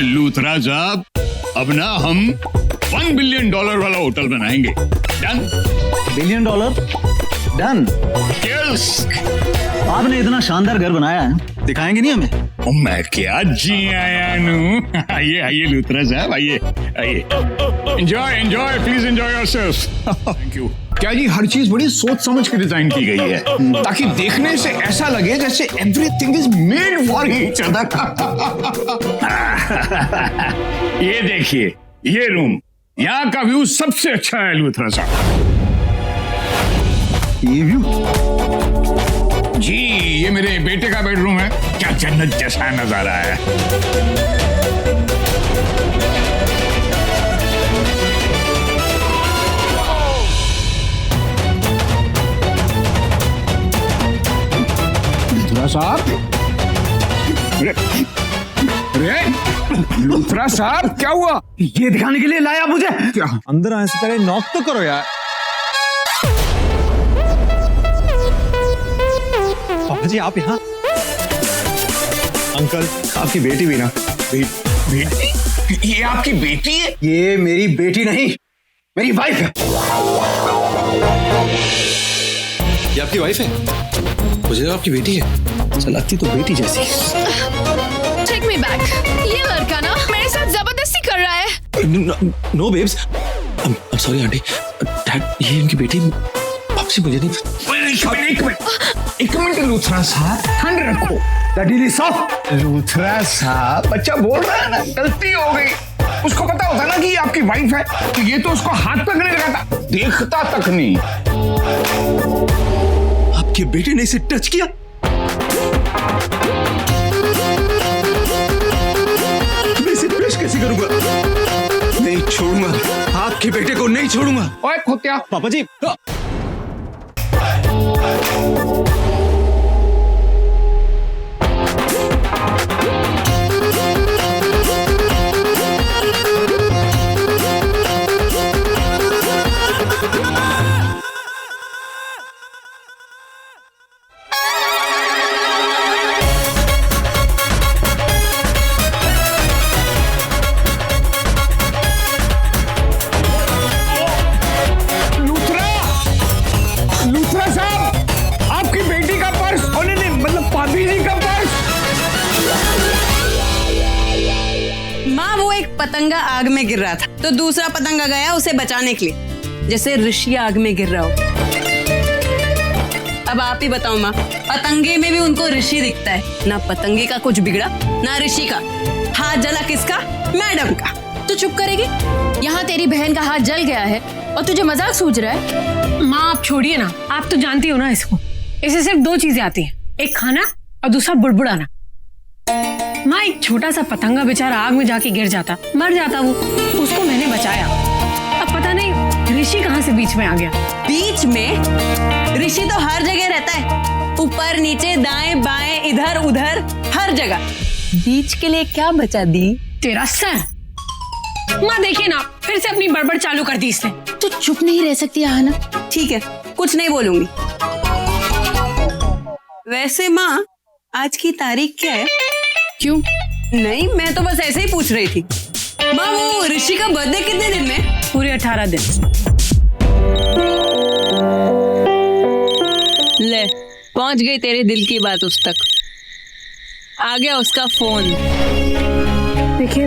लूथरा साहब, अब ना हम $1 बिलियन वाला होटल बनाएंगे। डन? $1 billion done? यस। आपने इतना शानदार घर बनाया है, दिखाएंगे नहीं हमें? मैं क्या जी आया नू। आइए आइए लूथरा साहब, आइए आइए। Enjoy please enjoy yourself. Thank you. क्या जी, हर चीज बड़ी सोच समझ के डिजाइन की गई है ताकि देखने से ऐसा लगे जैसे everything is made for each other. ये देखिए, ये रूम, यहाँ का व्यू सबसे अच्छा है लूथरा साहब। ये व्यू? जी, ये मेरे बेटे का बेडरूम है। क्या जन्नत जैसा नजारा है। लूथरा साहब, लूथरा साहब क्या हुआ? ये दिखाने के लिए लाया मुझे? क्या? अंदर आने से पहले नॉक तो करो यार। पापा जी आप यहाँ? अंकल आपकी बेटी भी ना? बेटी? ये आपकी बेटी है? ये मेरी बेटी नहीं, मेरी वाइफ है। ये आपकी वाइफ है? मुझे लगा आपकी बेटी है। चलाती तो बेटी जैसी। Take me back. ये लड़का ना मेरे साथ जबरदस्ती कर रहा है। No babes, I'm sorry aunty. Dad, ये इनकी बेटी आपसे मुझे नहीं। एक मिनट लूथरा साहब, ठंड रखो। लूथरा साहब, बच्चा बोल रहा है ना, गलती हो गई। उसको पता होता ना कि ये आपकी वाइफ है तो ये तो उसको हाथ तक नहीं लगाता, देखता तक नहीं। आपके बेटे ने इसे टच किया? मैं इसे पेश कैसे करूंगा? नहीं छोड़ूंगा, आपके बेटे को नहीं छोड़ूंगा। ओए खोत्या। पापा जी पतंगा आग में गिर रहा था तो दूसरा पतंगा गया उसे बचाने के लिए, जैसे ऋषि आग में गिर रहा हो। अब आप ही बताओ माँ, पतंगे में भी उनको ऋषि दिखता है ना? पतंगे का कुछ बिगड़ा ना ऋषि का। हाथ जला किसका? मैडम का। तू चुप करेगी? यहाँ तेरी बहन का हाथ जल गया है और तुझे मजाक सूझ रहा है? माँ आप छोड़िए ना, आप तो जानती हो ना इसको। इसे सिर्फ 2 चीजें आती हैं, एक खाना और दूसरा बुड़बुड़ाना। माँ एक छोटा सा पतंगा बेचारा आग में जाके गिर जाता, मर जाता वो, उसको मैंने बचाया। अब पता नहीं ऋषि कहाँ से बीच में आ गया। बीच में? ऋषि तो हर जगह रहता है, ऊपर नीचे दाएं बाएं इधर उधर हर जगह। बीच के लिए क्या बचा दी? तेरा सर। माँ देखिए ना, फिर से अपनी बड़बड़ चालू कर दी इसने। तू चुप नहीं रह सकती आहना? ठीक है, कुछ नहीं बोलूंगी। वैसे माँ आज की तारीख क्या है? क्यों? नहीं, मैं तो बस ऐसे ही पूछ रही थी। माँ वो ऋषि का बर्थडे कितने दिन में? पूरे 18 दिन। ले पहुंच गई तेरे दिल की बात उस तक। आ गया उसका फोन। देखिए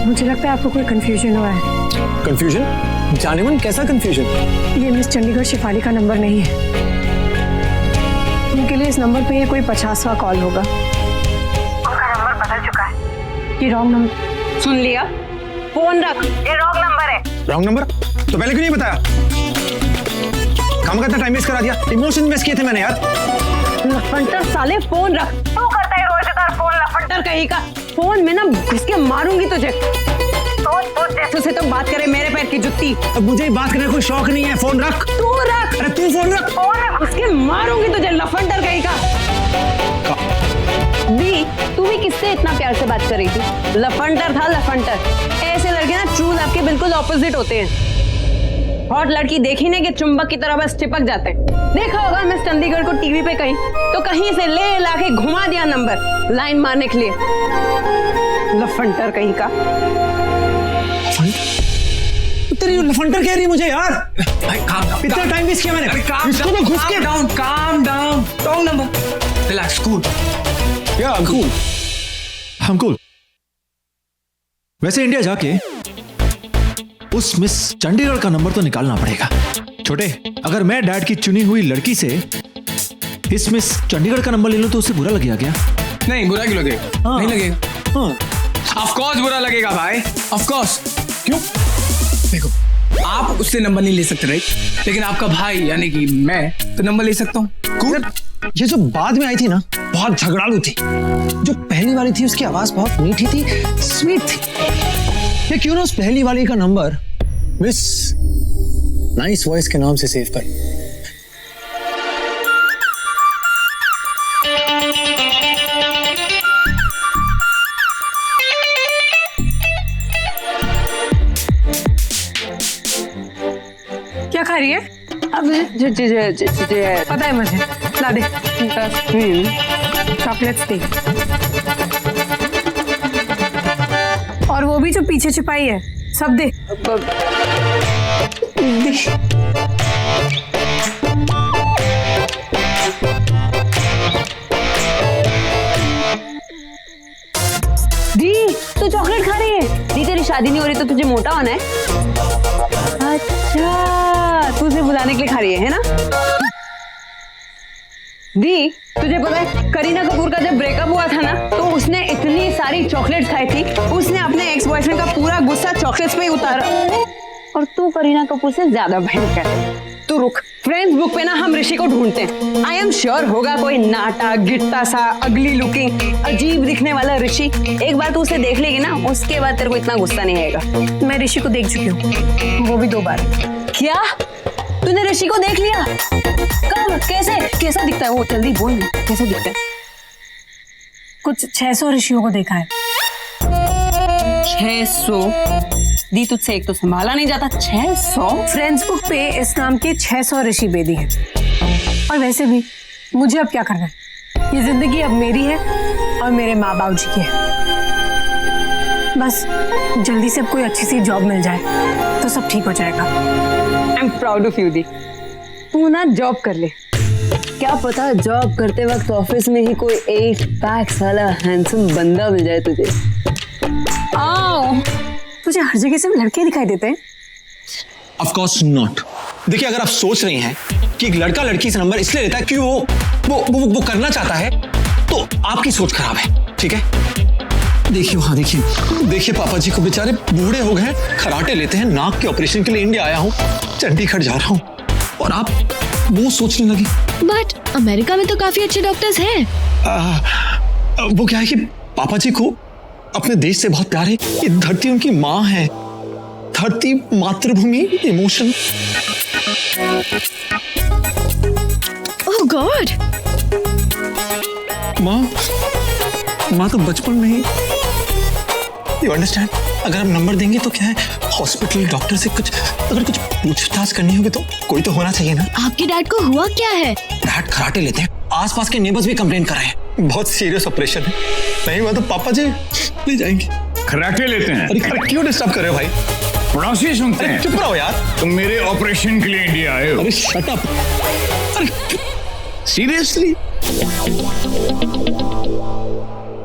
मुझे लगता है आपको कोई कंफ्यूजन हुआ है। कंफ्यूजन? जाने मन कैसा कंफ्यूजन? ये मिस चंडीगढ़ शेफाली का नंबर नहीं है। उनके लिए इस नंबर पे ये कोई 50वां कॉल होगा। उनका नंबर बदल चुका है। ये रॉन्ग नंबर। सुन लिया? फोन रख, ये रॉन्ग नंबर है। Wrong number? तो पहले क्यों नहीं बताया? काम का इतना टाइम वेस्ट करा दिया, इमोशन इन्वेस्ट किए थे मैंने यार। लफंटर साले, फोन रख। तू करता है रोजेदार फोन, लफंटर कहीं का। फोन में ना घुस के मारूंगी तुझे। जैसे से तो बात करे मेरे पैर की जुत्ती। अब मुझे बात करने का कोई शौक नहीं है, फोन रख। तू रख। अरे तू फोन रख। फोन रख, घुस के मारूंगी तुझे, लफंटर कहीं का। दी, तू भी किससे इतना प्यार से बात कर रही थी? लफंटर था, लफंटर। ऐसे लड़के ना ट्रू लव के बिल्कुल ऑपोजिट होते हैं। हॉट लड़की देखी नहीं कि चुंबक की तरह बस चिपक जाते हैं। देखा होगा मिस चंडीगढ़ को टीवी पे कहीं, तो कहीं से ले ला के घुमा दिया नंबर लाइन मारने के लिए। लफंटर कहीं का। तेरी लफंटर कह रही है मुझे यार। भाई काम डाउन, इतना टाइम वेस्ट किया मैंने। इसको तो घुस के down, calm down, wrong number, relax, cool. या कूल, हम कूल। वैसे इंडिया जाके उस मिस चंडीगढ़ का नंबर तो निकालना पड़ेगा। छोटे, अगर मैं डैड की चुनी हुई लड़की से इस मिस चंडीगढ़ का नंबर ले लूं तो उसे बुरा लगेगा क्या? नहीं, बुरा क्यों लगेगा? नहीं लगेगा। ऑफ कोर्स बुरा लगेगा भाई, ऑफ कोर्स। क्यों? देखो, आप उससे नंबर नहीं ले सकते राइट, लेकिन आपका भाई यानी कि मैं तो नंबर ले सकता हूँ। ये जो बाद में आई थी ना, बहुत झगड़ालू थी। जो पहली वाली थी उसकी आवाज बहुत मीठी थी, स्वीट थी। ये क्यों ना उस पहली वाली का नंबर मिस नाइस वॉइस के नाम से सेव कर। क्या खा रही है? अब पता है मुझे, ला दे चॉकलेट्स दे, और वो भी जो पीछे छुपाई है सब दे। दी तू चॉकलेट खा रही है? दी तेरी शादी नहीं हो रही तो तुझे मोटा होना है? अच्छा, तू उसे बुलाने के लिए खा रही है ना? दी तुझे पता है करीना कपूर का जब ब्रेकअप हुआ था ना, तो उसने इतनी सारी चॉकलेट खाई थी, उसने अपने एक्स बॉयफ्रेंड का पूरा गुस्सा चॉकलेट्स पे ही उतारा। और तू करीना कपूर से ज्यादा भयंकर है। तू रुक, फ्रेंड्स बुक पे ना हम ऋषि को ढूंढते हैं। आई एम श्योर होगा कोई नाटा गिट्टा सा अगली लुकिंग अजीब दिखने वाला ऋषि। एक बार तू उसे देख लेगी ना, उसके बाद तेरे को इतना गुस्सा नहीं आएगा। मैं ऋषि को देख चुकी हूँ, वो भी 2 बार। क्या तूने ऋषि को देख लिया? कब, कैसे, कैसा दिखता है वो? जल्दी बोल, कैसे दिखता है? कुछ 600 ऋषियों को देखा है। 600? दी तुझसे एक तो संभाला नहीं जाता। 600? फ्रेंड्स बुक पे इस नाम के 600 ऋषि बेदी हैं। और वैसे भी मुझे अब क्या करना है? ये जिंदगी अब मेरी है और मेरे माँ बाप जी की है। बस जल्दी से अब कोई अच्छी सी जॉब मिल जाए तो सब ठीक हो जाएगा। I am proud of you दी। तू ना जॉब कर ले, क्या पता जॉब करते वक्त ऑफिस में ही कोई 8 पैक वाला हैंडसम बंदा मिल जाए तुझे। आओ, तुझे हर जगह से लड़के दिखाई देते हैं। Of course not. देखिए, अगर आप सोच रही हैं कि एक लड़का लड़की से नंबर इसलिए लेता है कि वो करना चाहता है, तो आपकी सोच खराब है, ठीक है? देखिए वहां, देखिए पापा जी को, बेचारे बूढ़े हो गए, खराटे लेते हैं, नाक के ऑपरेशन के लिए इंडिया आया हूँ, चंडीगढ़ जा रहा हूँ, और आप वो सोचने लगी। बट अमेरिका में तो काफी अच्छे डॉक्टर्स हैं। वो क्या है कि पापा जी को अपने देश से बहुत प्यार है। ये धरती उनकी माँ है, धरती, मातृभूमि, इमोशन। ओह गॉड। माँ तो बचपन में ही, यू अंडरस्टैंड? अगर हम नंबर देंगे तो क्या है, हॉस्पिटल डॉक्टर से अगर कुछ पूछताछ करनी होगी तो कोई तो होना चाहिए ना। आपके डैड को हुआ क्या है? डैड खराटे लेते हैं, आसपास के नेबर्स भी कंप्लेन कर रहे हैं, बहुत सीरियस ऑपरेशन है। नहीं हुआ तो पापा जी ले जाएंगे। खराटे लेते हैं? अरे क्यों डिस्टर्ब कर रहे हो भाई? पड़ोसी सुनते हैं। चुप रहो यार। तुम मेरे ऑपरेशन के लिए इंडिया आए हो? अरे शट अप। अरे सीरियसली?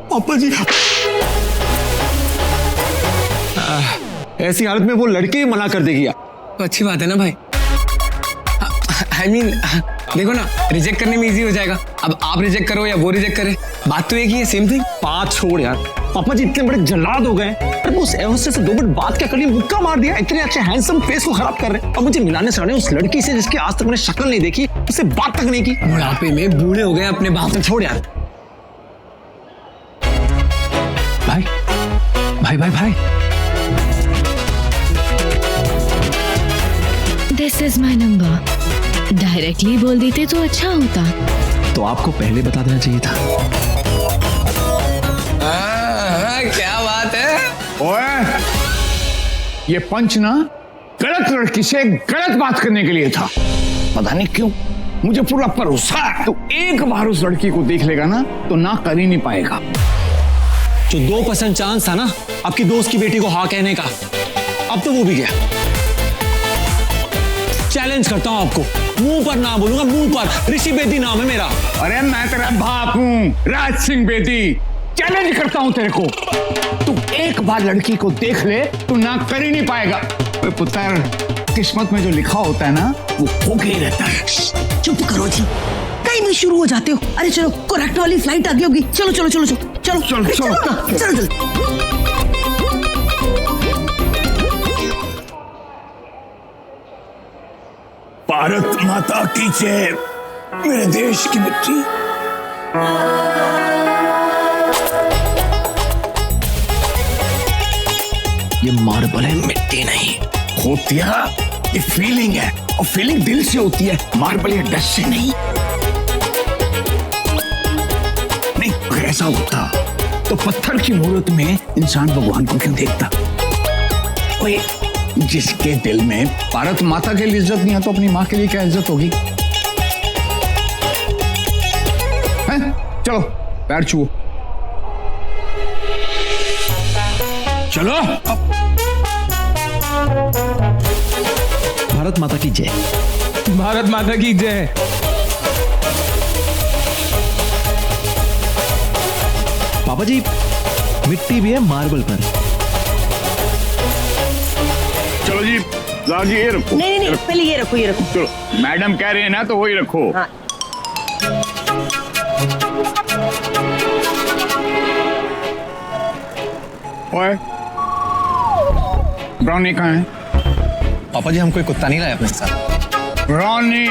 पापा जी, ऐसी हालत में वो लड़की मना कर देगी? तो अच्छी बात है ना भाई। आई मीन देखो ना, रिजेक्ट करने में इजी हो जाएगा। अब आप रिजेक्ट करो या वो रिजेक्ट करे, बात तो एक ही है, सेम थिंग। बात छोड़ यार, पापा जी इतने बड़े जल्लाद हो गए। अरे वो उस से 2 मिनट बात क्या कर ली, मुक्का मार दिया। इतने अच्छे हैंडसम फेस को खराब कर रहे हैं। अब मुझे मिलाने से उस लड़की से जिसकी आज तक मैंने शक्ल नहीं देखी, उससे बात तक नहीं की। बुढ़ापे में बूढ़े हो गए अपने बाप से। छोड़ यार। भाई भाई भाई भाई, this is my number. Directly बोल देते तो अच्छा होता। तो आपको पहले बता देना चाहिए था। क्या बात है? ओए, ये पंच ना गलत लड़की से गलत बात करने के लिए था। पता नहीं क्यों मुझे पूरा भरोसा है, तो एक बार उस लड़की को देख लेगा ना तो ना कर ही नहीं पाएगा। जो 2% चांस था ना आपकी दोस्त की बेटी को हाँ कहने का, अब तो वो भी गया। चैलेंज करता हूं आपको, मुंह पर ना बोलूंगा, मुंह पर। ऋषि बेदी नाम है मेरा। अरे मैं तेरा बाप हूँ, राज सिंह बेदी। चैलेंज करता हूँ तेरे को, तू एक बार लड़की को देख ले, तू ना कर ही नहीं पाएगा। पुत्र, किस्मत में जो लिखा होता है ना वो होके ही रहता है। चुप करो जी, कहीं भी शुरू हो जाते हो। अरे चलो, करेक्ट वाली फ्लाइट आती होगी। चलो चलो चलो चलो चलो चलो, अरे चलो। चलो चलो चलो। भारत माता की जय, मेरे देश की मिट्टी। ये मार्बल है, मिट्टी नहीं। होतिया, ये फीलिंग है, और फीलिंग दिल से होती है, मार्बल या डस्ट से नहीं। नहीं, अगर ऐसा होता तो पत्थर की मूर्त में इंसान भगवान को क्यों देखता? ओए, जिसके दिल में भारत माता के लिए इज्जत नहीं है तो अपनी माँ के लिए क्या इज्जत होगी? हैं? चलो पैर छुओ, चलो। भारत माता की जय। भारत माता की जय। पापा जी, मिट्टी भी है मार्बल पर। चलो जी, लाओ जी, ये रखो। नहीं नहीं नहीं, पहले ये रखो, ये रखो। चलो, मैडम कह रहे हैं ना तो वही रखो। हाँ। ओए, ब्राउनी कहाँ है? पापा जी, हम कोई कुत्ता नहीं लाए अपने साथ। ब्राउनी,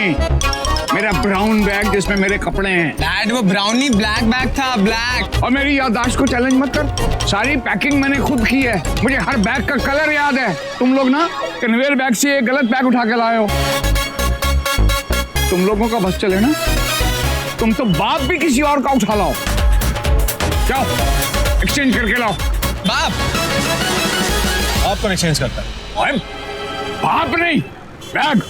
मेरा ब्राउन बैग जिसमें मेरे कपड़े हैं। डैड, वो ब्राउनी ब्लैक बैग था, ब्लैक। और मेरी याददाश्त को चैलेंज मत कर, सारी पैकिंग मैंने खुद की है, मुझे हर बैग का कलर याद है। तुम लोग ना कन्वेयर बैग से एक गलत बैग उठा के लाए हो। तुम लोगों का बस चले ना, तुम तो बाप भी किसी और का उठा लाओ। जाओ, एक्सचेंज करके लाओ। बाप, आप कौन एक्सचेंज करता है? बाप नहीं, बैग।